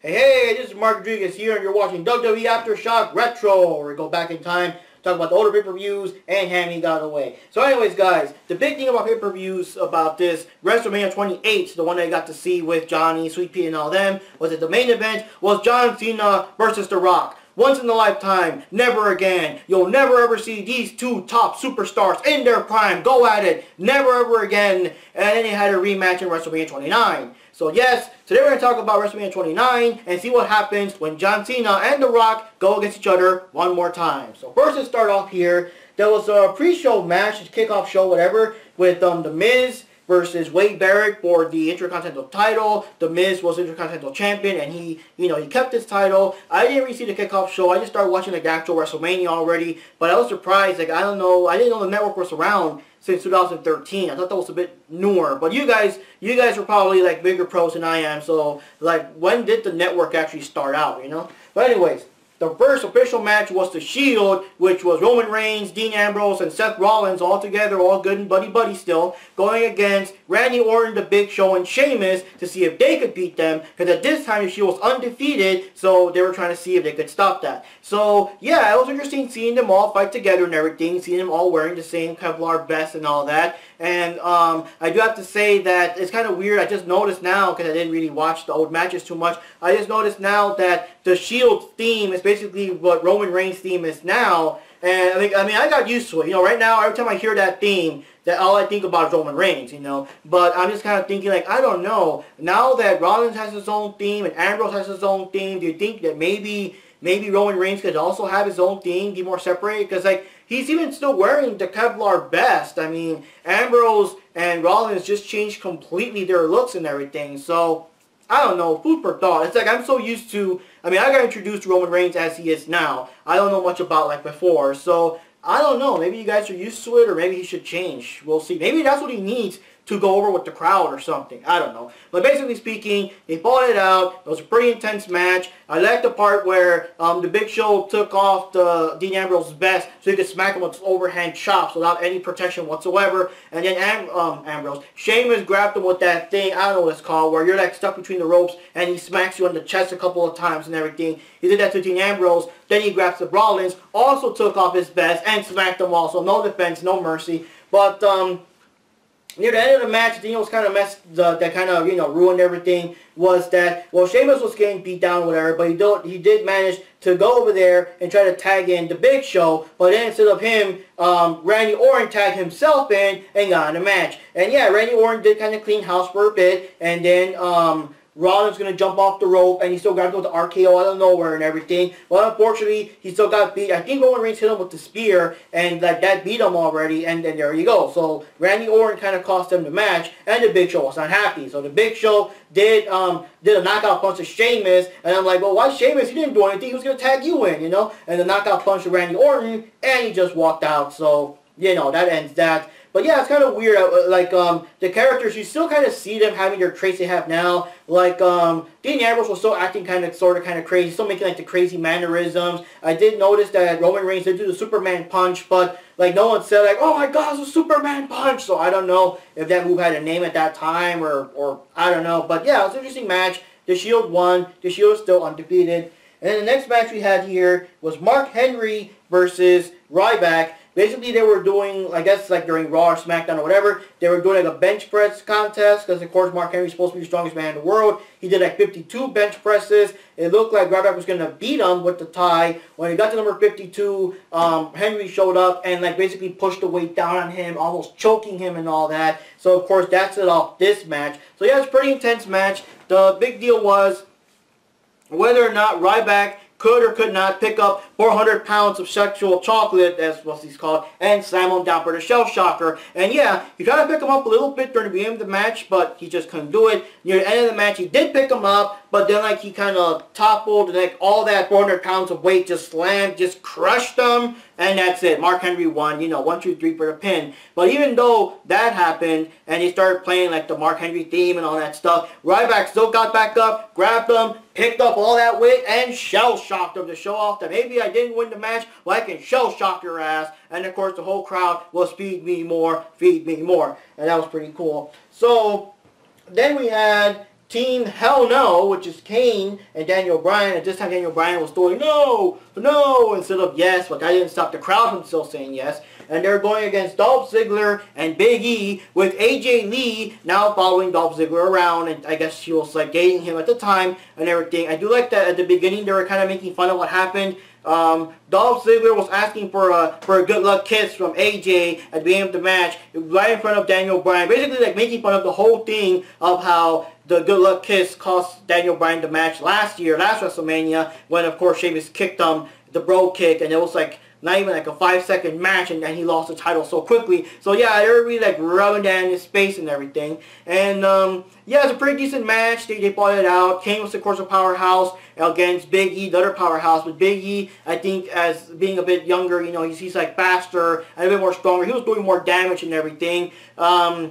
Hey, this is Mark Rodriguez here, and you're watching WWE Aftershock Retro, where we go back in time, talk about the older pay-per-views, and Hammy got away. So anyways, guys, the big thing about pay-per-views about this Wrestlemania 28, the one that I got to see with Johnny, Sweet Pea, and all them, was that the main event was John Cena versus The Rock. Once in a lifetime, never again. You'll never ever see these two top superstars in their prime go at it. Never ever again. And then they had a rematch in WrestleMania 29. So yes, today we're going to talk about WrestleMania 29 and see what happens when John Cena and The Rock go against each other one more time. So first, let's start off here. There was a pre-show match, kickoff show, whatever, with The Miz versus Wade Barrett for the Intercontinental title. The Miz was Intercontinental Champion, and he kept his title. I didn't really see the kickoff show. I just started watching the actual WrestleMania already, but I was surprised. Like, I don't know, I didn't know the network was around since 2013. I thought that was a bit newer. But you guys are probably like bigger pros than I am. So like, when did the network actually start out? But anyways. The first official match was The Shield, which was Roman Reigns, Dean Ambrose, and Seth Rollins all together, all good and buddy-buddy still, going against Randy Orton, The Big Show, and Sheamus to see if they could beat them, because at this time The Shield was undefeated, so they were trying to see if they could stop that. So, yeah, it was interesting seeing them all fight together and everything, seeing them all wearing the same Kevlar vest and all that. And I do have to say that it's kind of weird. I just noticed now, because I didn't really watch the old matches too much, I just noticed now that the Shield theme is basically what Roman Reigns' theme is now. And I mean, I got used to it. Right now, every time I hear that theme, that all I think about is Roman Reigns, But I'm just kind of thinking, like, I don't know. Now that Rollins has his own theme and Ambrose has his own theme, do you think that maybe Roman Reigns could also have his own theme, be more separated? Because, like, he's even still wearing the Kevlar vest. I mean, Ambrose and Rollins just changed completely their looks and everything. So, I don't know, food for thought. It's like I'm so used to, I got introduced to Roman Reigns as he is now. I don't know much about like before. So, I don't know. Maybe you guys are used to it, or maybe he should change. We'll see. Maybe that's what he needs to go over with the crowd or something. I don't know. But basically speaking, they fought it out. It was a pretty intense match. I liked the part where the Big Show took off the Dean Ambrose's vest so he could smack him with overhand chops without any protection whatsoever. And then Sheamus grabbed him with that thing, I don't know what it's called, where you're like stuck between the ropes and he smacks you on the chest a couple of times and everything. He did that to Dean Ambrose. Then he grabs the Rollins, also took off his vest and smacked him also. No defense, no mercy. But near the end of the match, the thing that was kind of that kind of, ruined everything was that, well, Sheamus was getting beat down or whatever, but he did manage to go over there and try to tag in the Big Show, but then instead of him, Randy Orton tagged himself in and got in the match. And yeah, Randy Orton did kind of clean house for a bit, and then, Rollins going to jump off the rope, and he still got to go with the RKO out of nowhere and everything. Well, unfortunately, he still got beat. I think Roman Reigns hit him with the spear, and like that beat him already, and then there you go. So, Randy Orton kind of cost him the match, and the Big Show was not happy. So, the Big Show did a knockout punch to Sheamus, and I'm like, well, why Sheamus? He didn't do anything. He was going to tag you in, And the knockout punch to Randy Orton, and he just walked out. So, that ends that. But yeah, it's kind of weird. The characters, you still kind of see them having their traits they have now. Like, Dean Ambrose was still acting kind of crazy, still making like the crazy mannerisms. I did notice that Roman Reigns did do the Superman punch, but like no one said like, oh my God, it's a Superman punch. So I don't know if that move had a name at that time or I don't know. But yeah, it was an interesting match. The Shield won. The Shield is still undefeated. And then the next match we had here was Mark Henry versus Ryback. Basically, they were doing, I guess, like during Raw or SmackDown or whatever, they were doing like a bench press contest because, of course, Mark Henry's supposed to be the strongest man in the world. He did like 52 bench presses. It looked like Ryback was going to beat him with the tie. When he got to number 52, Henry showed up and like basically pushed the weight down on him, almost choking him and all that. So, of course, that's it off this match. So, yeah, it's a pretty intense match. The big deal was whether or not Ryback could or could not pick up 400 pounds of sexual chocolate, as what he's called, and slam him down for the shell shocker. And yeah, he tried to pick him up a little bit during the beginning of the match, but he just couldn't do it. Near the end of the match, he did pick him up, but then like he kind of toppled, and like all that 400 pounds of weight just slammed, just crushed him, and that's it. Mark Henry won, 1, 2, 3 for the pin. But even though that happened, and he started playing like the Mark Henry theme and all that stuff, Ryback still got back up, grabbed him, picked up all that weight, and shell-shocked him to show off that maybe I didn't win the match, well, I can shell-shock your ass. And, of course, the whole crowd was feed me more, feed me more. And that was pretty cool. So, then we had Team Hell No, which is Kane and Daniel Bryan. At this time, Daniel Bryan was doing no, no, instead of yes, but that didn't stop the crowd from still saying yes. And they're going against Dolph Ziggler and Big E, with AJ Lee now following Dolph Ziggler around, and I guess she was like dating him at the time and everything. I do like that at the beginning they were kind of making fun of what happened. Dolph Ziggler was asking for a good luck kiss from AJ at the beginning of the match, right in front of Daniel Bryan, basically like making fun of the whole thing of how the good luck kiss cost Daniel Bryan the match last WrestleMania, when of course Sheamus kicked him, the bro kick, and it was like not even like a 5-second match, and then he lost the title so quickly. So yeah, they were really like rubbing down his face and everything. And yeah, it's a pretty decent match. They fought it out. Kane was of course a powerhouse against Big E, the other powerhouse. But Big E, I think, as being a bit younger, you know, he's like faster and a bit more stronger. He was doing more damage and everything. At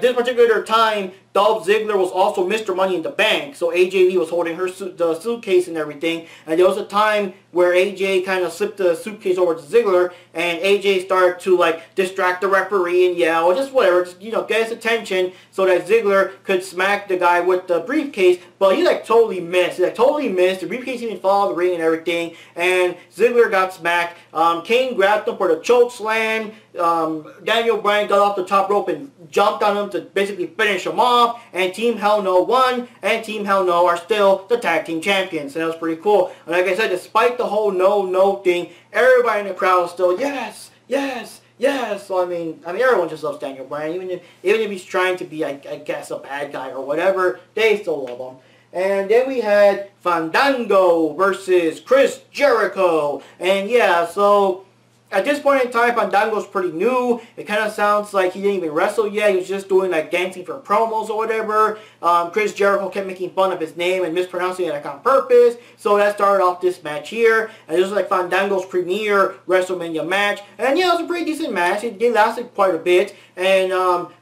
this particular time, Dolph Ziggler was also Mr. Money in the Bank, so AJ Lee was holding the suitcase and everything, and there was a time where AJ kind of slipped the suitcase over to Ziggler, and AJ started to like distract the referee and yell, or just whatever, just, you know, get his attention so that Ziggler could smack the guy with the briefcase, but he like totally missed. The briefcase didn't fall out of the ring and everything, and Ziggler got smacked. Kane grabbed him for the choke slam. Daniel Bryan got off the top rope and jumped on him to basically finish him off. And Team Hell No won, and Team Hell No are still the tag team champions. And that was pretty cool. And like I said, despite the whole no thing, everybody in the crowd was still yes, yes, yes. So I mean, everyone just loves Daniel Bryan, even if he's trying to be, I guess, a bad guy or whatever. They still love him. And then we had Fandango versus Chris Jericho. And yeah, so at this point in time, Fandango's pretty new. It kind of sounds like he didn't even wrestle yet. He was just doing like dancing for promos or whatever. Chris Jericho kept making fun of his name and mispronouncing it like on purpose. So that started off this match here. And this was like Fandango's premiere WrestleMania match. And yeah, it was a pretty decent match. It lasted quite a bit. And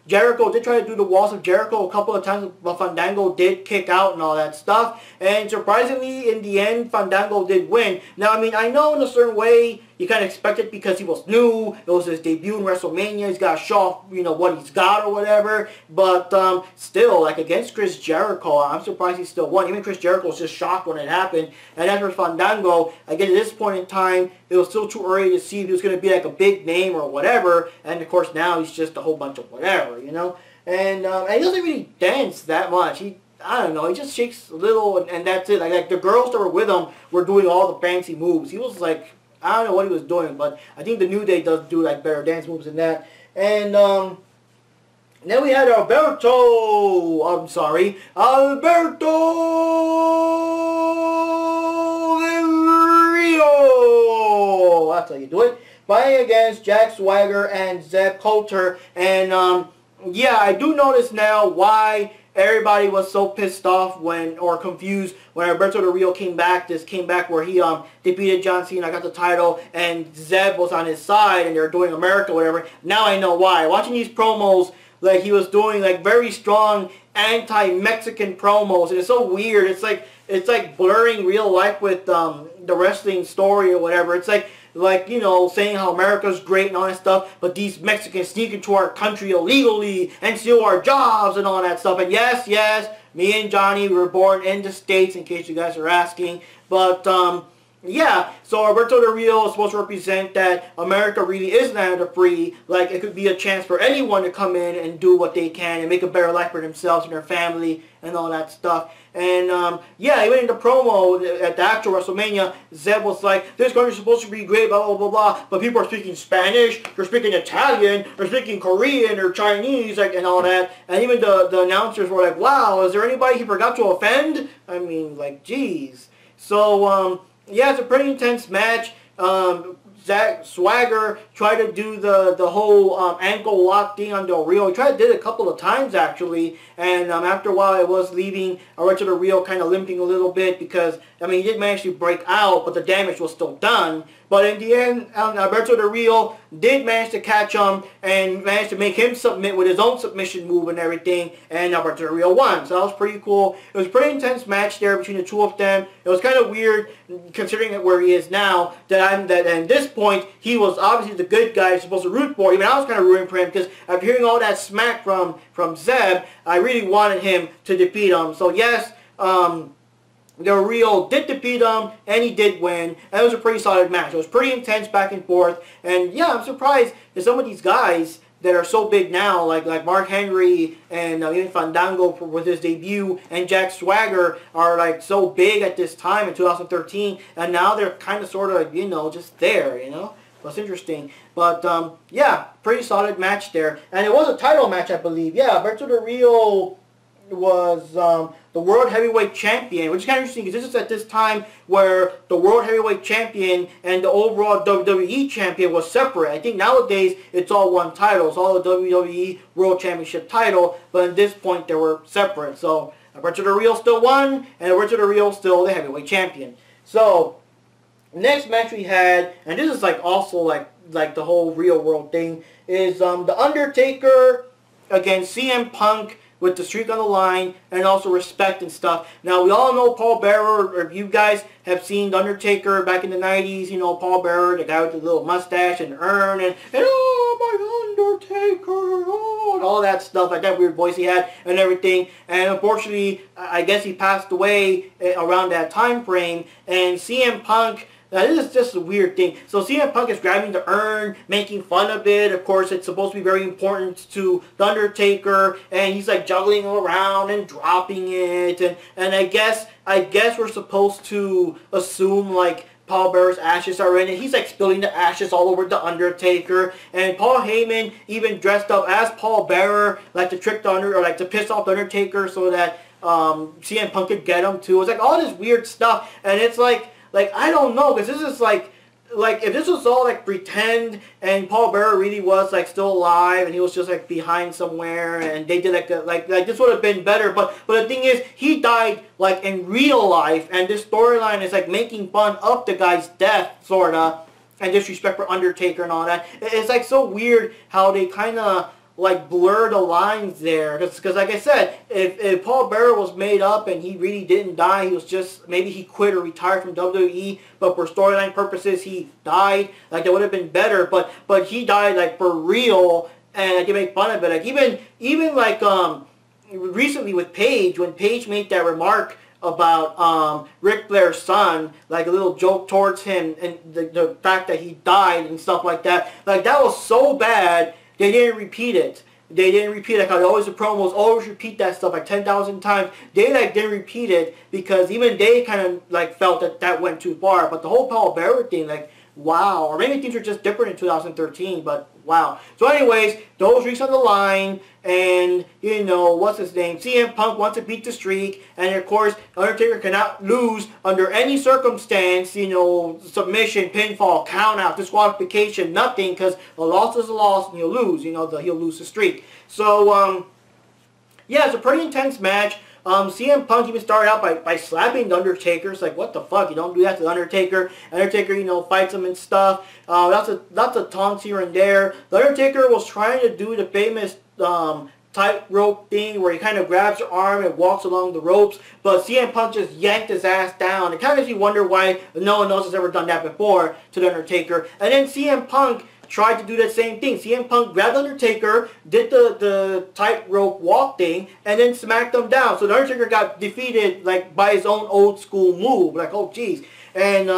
Jericho did try to do the walls of Jericho a couple of times, but Fandango did kick out and all that stuff. And surprisingly, in the end, Fandango did win. Now, I mean, I know in a certain way, you kind of expect it because he was new. It was his debut in WrestleMania. He's got to show off, you know, what he's got or whatever. But still, like against Chris Jericho, I'm surprised he still won. Even Chris Jericho was just shocked when it happened. And as for Fandango, again, at this point in time, it was still too early to see if he was going to be like a big name or whatever. And of course, now he's just a whole bunch of whatever, you know. And he doesn't really dance that much. I don't know, he just shakes a little and that's it. Like the girls that were with him were doing all the fancy moves. He was like, I don't know what he was doing, but I think the New Day does do like better dance moves than that. And then we had Alberto Del Rio. That's how you do it. Fighting against Zak Swagger and Zeb Coulter. And yeah, I do notice now why everybody was so pissed off or confused when Alberto Del Rio came back. This came back where he defeated John Cena, got the title, and Zeb was on his side, and they were doing America, whatever. Now I know why. Watching these promos, like he was doing like very strong anti-Mexican promos, and it's so weird. It's like blurring real life with the wrestling story or whatever. It's like, you know, saying how America's great and all that stuff, but these Mexicans sneak into our country illegally and steal our jobs and all that stuff. And yes, me and Johnny were born in the States, in case you guys are asking. But yeah, so Alberto Del Rio is supposed to represent that America really is land of free. Like, it could be a chance for anyone to come in and do what they can and make a better life for themselves and their family and all that stuff. And yeah, even in the promo at the actual WrestleMania, Zeb was like, this country's supposed to be great, blah, blah, blah, blah, but people are speaking Spanish, they're speaking Italian, they're speaking Korean, or Chinese, like, and all that. And even the announcers were like, wow, is there anybody he forgot to offend? I mean, like, geez. So, yeah, it's a pretty intense match. Zak Swagger tried to do the whole ankle lock thing on Del Rio. He did it a couple of times actually, and after a while it was leaving Alberto Del Rio kind of limping a little bit because, I mean, he did manage to break out, but the damage was still done. But in the end, Alberto Del Rio did manage to catch him and managed to make him submit with his own submission move and everything, and Alberto Del Rio won. So that was pretty cool. It was a pretty intense match there between the two of them. It was kind of weird considering where he is now, that at this point he was obviously the good guy supposed to root for. Even I was kind of rooting for him because after hearing all that smack from Zeb, I really wanted him to defeat him. So yes, Del Rio did defeat him, and he did win. And it was a pretty solid match. It was pretty intense back and forth. And yeah, I'm surprised that some of these guys that are so big now, like Mark Henry and even Fandango with his debut, and Zak Swagger are like so big at this time in 2013, and now they're kind of sort of, you know, just there, you know. That's interesting. But yeah, pretty solid match there. And it was a title match, I believe. Yeah, Alberto Del Rio was the World Heavyweight Champion, which is kind of interesting because this is at this time where the World Heavyweight Champion and the overall WWE Champion was separate. I think nowadays it's all one title. It's all the WWE World Championship title, but at this point they were separate. So Alberto Del Rio still won, and Alberto Del Rio still the Heavyweight Champion. So next match we had, and this is like also like the whole real world thing, is the Undertaker against CM Punk, with the streak on the line, and also respect and stuff. Now, we all know Paul Bearer, or if you guys have seen The Undertaker back in the 90s, you know Paul Bearer, the guy with the little mustache and urn, and oh, my Undertaker, oh, and all that stuff, like that weird voice he had and everything. And unfortunately, I guess he passed away around that time frame, and CM Punk, now this is just a weird thing. So CM Punk is grabbing the urn, making fun of it. Of course, it's supposed to be very important to The Undertaker, and he's like juggling around and dropping it. And I guess we're supposed to assume like Paul Bearer's ashes are in it. He's like spilling the ashes all over The Undertaker. And Paul Heyman even dressed up as Paul Bearer, like to trick the Undertaker, or like to piss off The Undertaker so that CM Punk could get him too. It's like all this weird stuff, and it's like I don't know, because this is like if this was all like pretend, and Paul Bearer really was like still alive, and he was just like behind somewhere, and they did like this would have been better. But the thing is, he died like in real life, and this storyline is like making fun of the guy's death, sorta, and disrespect for Undertaker and all that. It's like so weird how they kind of like blur the lines there, because like I said, if Paul Bearer was made up and he really didn't die, he was just, maybe he quit or retired from WWE, but for storyline purposes he died, like that would have been better. But he died like for real, and I can make fun of it. Like even like recently with Paige, when Paige made that remark about Ric Flair's son, like a little joke towards him, and the fact that he died and stuff like that was so bad. They didn't repeat it. They didn't repeat it. Like how always the promos always repeat that stuff like 10,000 times. They like didn't repeat it because even they kind of like felt that went too far. But the whole Paul Bearer thing, like, wow. Or maybe things were just different in 2013, but wow. So anyways, those streaks on the line, and, you know, what's his name? CM Punk wants to beat the streak, and of course, Undertaker cannot lose under any circumstance, you know, submission, pinfall, countout, disqualification, nothing, because a loss is a loss, and he'll lose, you know, he'll lose the streak. So, yeah, it's a pretty intense match. CM Punk even started out by slapping The Undertaker. It's like, what the fuck? You don't do that to The Undertaker. Undertaker, you know, fights him and stuff. Lots of taunts here and there. The Undertaker was trying to do the famous tightrope thing where he kind of grabs your arm and walks along the ropes, but CM Punk just yanked his ass down. It kind of makes you wonder why no one else has ever done that before to The Undertaker. And then CM Punk tried to do that same thing. CM Punk grabbed Undertaker, did the tightrope walk thing, and then smacked him down. So The Undertaker got defeated like by his own old school move. Like, oh jeez. And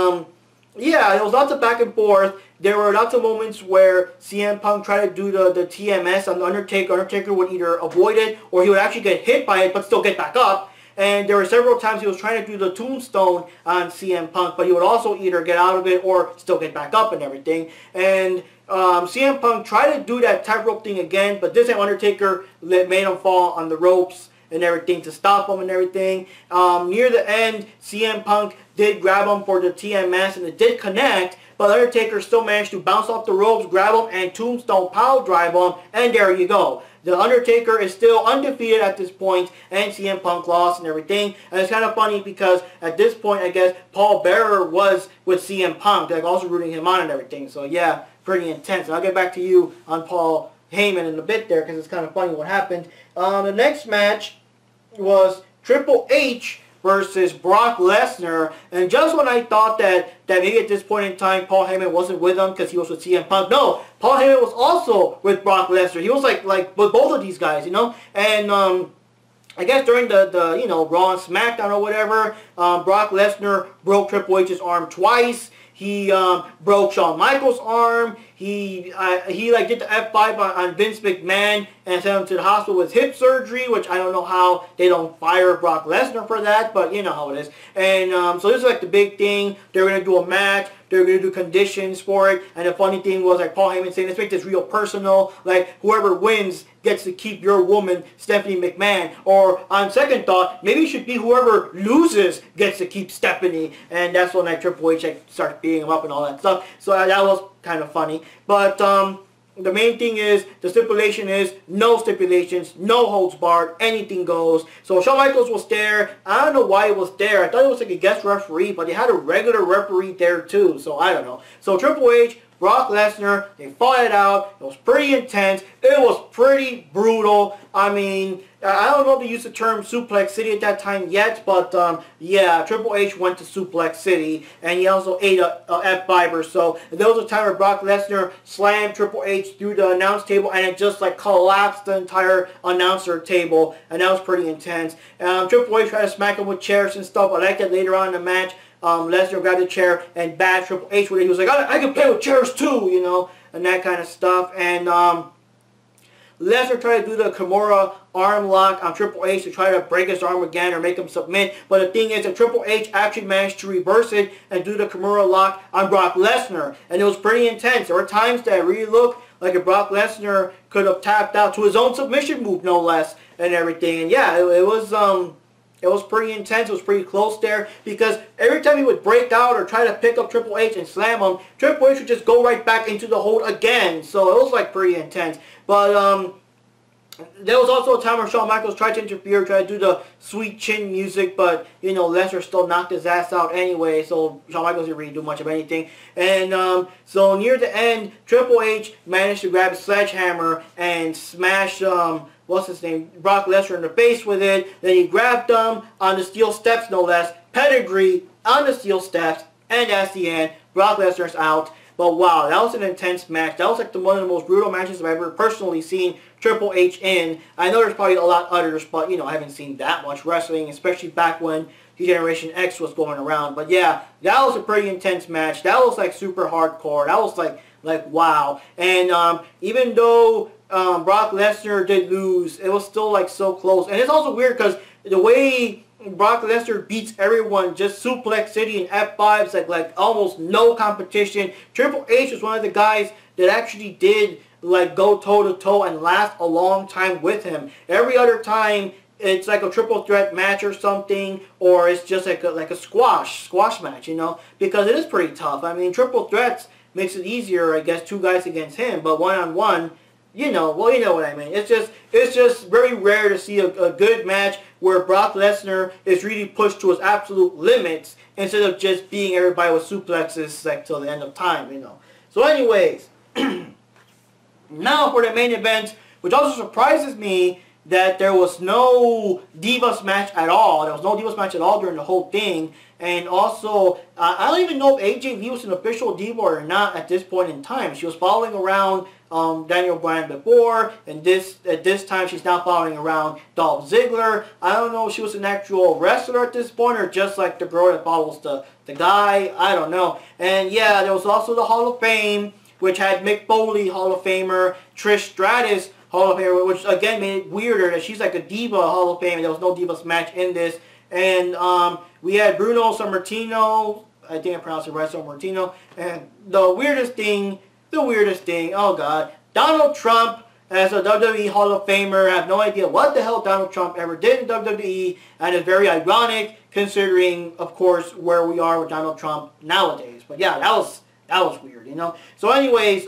yeah, there was lots of back and forth. There were lots of moments where CM Punk tried to do the TMS on The Undertaker. Undertaker would either avoid it or he would actually get hit by it but still get back up. And there were several times he was trying to do the tombstone on CM Punk, but he would also either get out of it or still get back up and everything. And CM Punk tried to do that tightrope thing again, but this time Undertaker made him fall on the ropes and everything to stop him and everything. Near the end, CM Punk did grab him for the TMS, and it did connect, but Undertaker still managed to bounce off the ropes, grab him, and tombstone pile drive him, and there you go. The Undertaker is still undefeated at this point, and CM Punk lost and everything. And it's kind of funny because at this point, I guess, Paul Bearer was with CM Punk, like also rooting him on and everything. So yeah, pretty intense. And I'll get back to you on Paul Heyman in a bit there because it's kind of funny what happened. The next match was Triple H versus Brock Lesnar, and just when I thought that maybe at this point in time Paul Heyman wasn't with him because he was with CM Punk, no, Paul Heyman was also with Brock Lesnar. He was like with both of these guys, you know, and I guess during the you know, Raw and SmackDown or whatever, Brock Lesnar broke Triple H's arm twice. He broke Shawn Michaels' arm. He like did the F5 on Vince McMahon and sent him to the hospital with hip surgery, which I don't know how they don't fire Brock Lesnar for that, but you know how it is. And so this is like the big thing. They're going to do a match. They're going to do conditions for it. And the funny thing was, like Paul Heyman saying, let's make this real personal. Like whoever wins gets to keep your woman, Stephanie McMahon. Or on second thought, maybe it should be whoever loses gets to keep Stephanie. And that's when like Triple H like starts beating him up and all that stuff. So that was kind of funny. But the main thing is, the stipulation is no stipulations, no holds barred, anything goes. So Shawn Michaels was there. I don't know why it was there. I thought it was like a guest referee, but they had a regular referee there too. So I don't know. So Triple H, Brock Lesnar, they fought it out. It was pretty intense. It was pretty brutal. I mean, I don't know if they used the term Suplex City at that time yet, but yeah, Triple H went to Suplex City, and he also ate a F5 or so. And there was a time where Brock Lesnar slammed Triple H through the announce table, and it just like collapsed the entire announcer table, and that was pretty intense. Triple H tried to smack him with chairs and stuff. I like that later on in the match. Lesnar grabbed a chair and bashed Triple H with it. He was like, I can play with chairs too, you know, and that kind of stuff. And Lesnar tried to do the Kimura arm lock on Triple H to try to break his arm again or make him submit. But the thing is that Triple H actually managed to reverse it and do the Kimura lock on Brock Lesnar. And it was pretty intense. There were times that really looked like if Brock Lesnar could have tapped out to his own submission move, no less, and everything. And yeah, it was pretty intense. It was pretty close there because every time he would break out or try to pick up Triple H and slam him, Triple H would just go right back into the hold again. So it was like pretty intense. But there was also a time where Shawn Michaels tried to interfere, tried to do the sweet chin music, but you know, Lesnar still knocked his ass out anyway, so Shawn Michaels didn't really do much of anything. And so near the end, Triple H managed to grab a sledgehammer and smash what's his name, Brock Lesnar in the face with it. Then he grabbed him on the steel steps, no less. Pedigree on the steel steps, and that's the end. Brock Lesnar's out. But wow, that was an intense match. That was like one of the most brutal matches I've ever personally seen Triple H in. I know there's probably a lot others, but you know, I haven't seen that much wrestling, especially back when Generation X was going around. But yeah, that was a pretty intense match. That was like super hardcore. That was like wow. And even though Brock Lesnar did lose, it was still like so close. And it's also weird because the way Brock Lesnar beats everyone, just Suplex City and F5s, like almost no competition. Triple H was one of the guys that actually did like go toe to toe and last a long time with him. Every other time it's like a triple threat match or something, or it's just like a squash match, you know, because it is pretty tough. I mean, triple threats makes it easier, I guess, two guys against him, but one-on-one, you know, well, you know what I mean. It's just very rare to see a good match where Brock Lesnar is really pushed to his absolute limits instead of just beating everybody with suplexes like till the end of time, you know. So anyways, now for the main event, which also surprises me that there was no Divas match at all. There was no Divas match at all during the whole thing. And also, I don't even know if AJ Lee was an official Diva or not at this point in time. She was following around Daniel Bryan before, and at this time she's now following around Dolph Ziggler. I don't know if she was an actual wrestler at this point or just like the girl that follows the guy. I don't know. And yeah, there was also the Hall of Fame, which had Mick Foley, Hall of Famer, Trish Stratus, Hall of Famer, which again made it weirder that she's like a Diva Hall of Fame, and there was no Divas match in this. And we had Bruno Sammartino, I think I pronounced it right, Sammartino, and the weirdest thing, oh god, Donald Trump as a WWE Hall of Famer. I have no idea what the hell Donald Trump ever did in WWE, and it's very ironic considering, of course, where we are with Donald Trump nowadays. But yeah, that That was weird, you know. So anyways,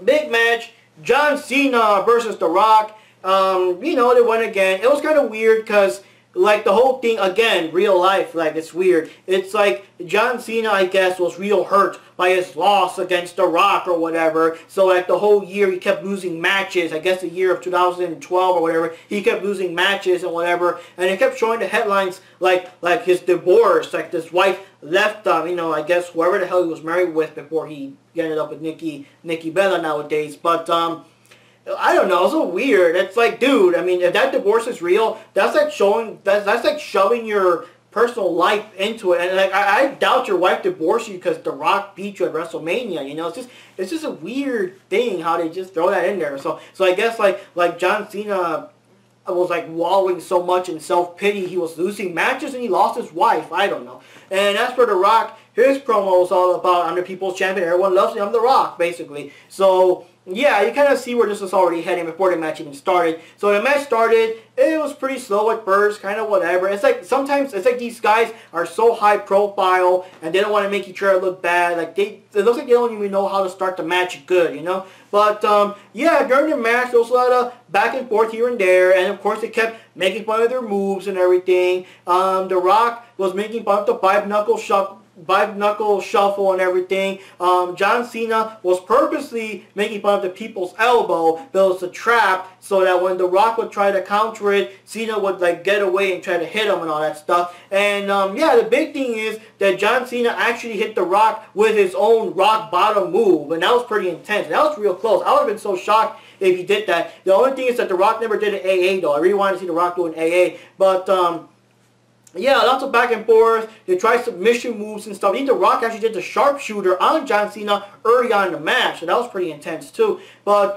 big match, John Cena versus The Rock. You know, they won again. It was kind of weird because, like, the whole thing, again, real life, like, it's weird. It's like John Cena, I guess, was real hurt by his loss against The Rock or whatever. So, like, the whole year he kept losing matches. I guess the year of 2012 or whatever, he kept losing matches and whatever. And it kept showing the headlines like his divorce, like his wife left him, you know, I guess whoever the hell he was married with before he ended up with Nikki Bella nowadays. But, I don't know, it's so weird. It's like, dude, I mean, if that divorce is real, that's like showing, that's like shoving your personal life into it. And like, I doubt your wife divorced you because The Rock beat you at WrestleMania, you know? It's just a weird thing how they just throw that in there. So I guess like John Cena was like wallowing so much in self-pity, he was losing matches and he lost his wife. I don't know. And as for The Rock, his promo was all about, I'm the people's champion, everyone loves me, I'm The Rock, basically. So yeah, you kind of see where this was already heading before the match even started. So the match started, it was pretty slow at first, kind of whatever. It's like, sometimes, it's like these guys are so high profile, and they don't want to make each other look bad. Like, it looks like they don't even know how to start the match good, you know? But, yeah, during the match, there was a lot of back and forth here and there, and of course, they kept making fun of their moves and everything. The Rock was making fun of the five-knuckle shuffle and everything. John Cena was purposely making fun of the people's elbow, but it was a trap so that when The Rock would try to counter it, Cena would like get away and try to hit him and all that stuff. And yeah, the big thing is that John Cena actually hit The Rock with his own rock bottom move, and that was pretty intense. That was real close. I would have been so shocked if he did that. The only thing is that The Rock never did an AA though. I really wanted to see The Rock do an AA, but yeah, lots of back and forth. They tried submission moves and stuff. Even The Rock actually did the sharpshooter on John Cena early on in the match, so that was pretty intense too. But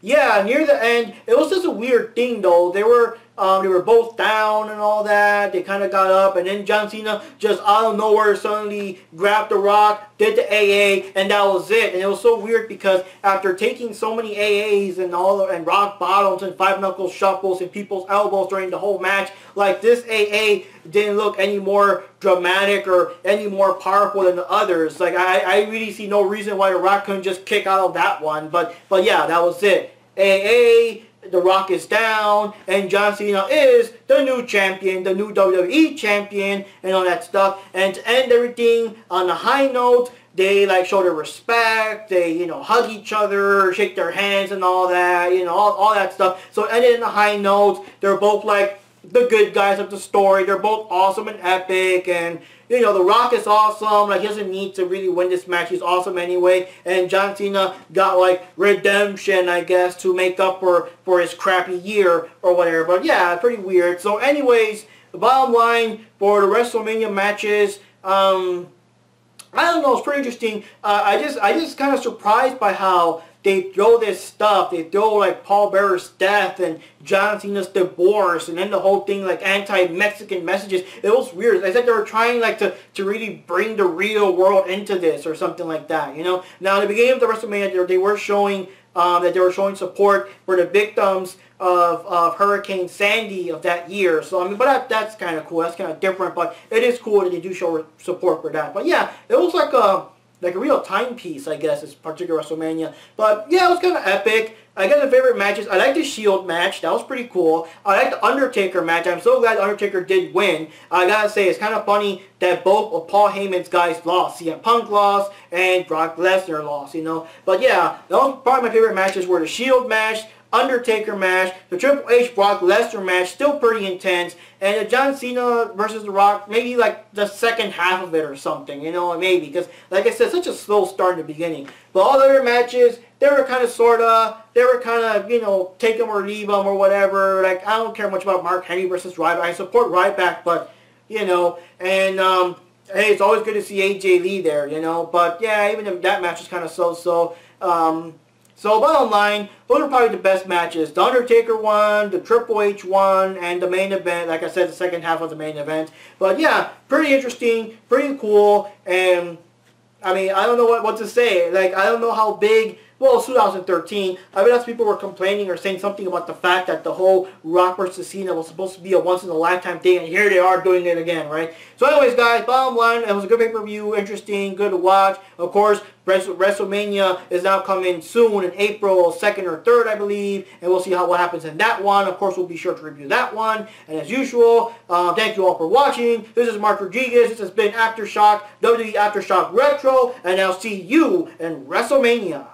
yeah, near the end, it was just a weird thing though. They were both down and all that. They kind of got up, and then John Cena just out of nowhere suddenly grabbed The Rock, did the AA, and that was it. And it was so weird because after taking so many AAs and rock bottoms and five knuckle shuffles and people's elbows during the whole match, like this AA didn't look any more dramatic or any more powerful than the others. Like I really see no reason why The Rock couldn't just kick out of that one. But yeah, that was it. AA. The Rock is down, and John Cena is the new champion, the new WWE champion, and all that stuff. And to end everything on a high note, they like show their respect, they, you know, hug each other, shake their hands and all that, you know, all that stuff. So it ended in a high note. They're both like the good guys of the story. They're both awesome and epic, and you know, The Rock is awesome. Like, he doesn't need to really win this match. He's awesome anyway. And John Cena got, like, redemption, I guess, to make up for his crappy year or whatever. But, yeah, pretty weird. So, anyways, the bottom line for the WrestleMania matches, I don't know. It's pretty interesting. I just kind of surprised by how they throw this stuff. They throw like Paul Bearer's death and John Cena's divorce, and then the whole thing like anti-Mexican messages. It was weird. It's like they were trying like to really bring the real world into this or something like that, you know. Now at the beginning of the WrestleMania, they were showing that they were showing support for the victims of Hurricane Sandy of that year. So I mean, but that's kind of cool. That's kind of different, but it is cool that they do show support for that. But yeah, it was like a real timepiece, I guess, this particular WrestleMania. But yeah, it was kind of epic. I got the favorite matches. I like the Shield match. That was pretty cool. I like the Undertaker match. I'm so glad the Undertaker did win. I gotta say, it's kind of funny that both of Paul Heyman's guys lost. CM Punk lost and Brock Lesnar lost, you know. But yeah, those probably my favorite matches were the Shield match, Undertaker match, the Triple H Brock Lesnar match, still pretty intense, and the John Cena versus The Rock, maybe like the second half of it or something, you know, maybe, because like I said, such a slow start in the beginning. But all the other matches, they were kind of they were kind of, you know, take them or leave them or whatever. Like, I don't care much about Mark Henry versus Ryback. I support Ryback, but, you know, and, hey, it's always good to see AJ Lee there, you know, but yeah, even that match was kind of so-so. So bottom line, those are probably the best matches. The Undertaker one, the Triple H one, and the main event, like I said, the second half of the main event. But yeah, pretty interesting, pretty cool, and I mean, I don't know what to say. Like, I don't know how big well, 2013. I mean, lots of people were complaining or saying something about the fact that the whole Rock versus Cena was supposed to be a once-in-a-lifetime thing, and here they are doing it again, right? So anyways, guys, bottom line, it was a good pay-per-view, interesting, good to watch. Of course, WrestleMania is now coming soon in April 2nd or 3rd, I believe, and we'll see what happens in that one. Of course, we'll be sure to review that one. And as usual, thank you all for watching. This is Mark Rodriguez. This has been Aftershock, WWE Aftershock Retro, and I'll see you in WrestleMania.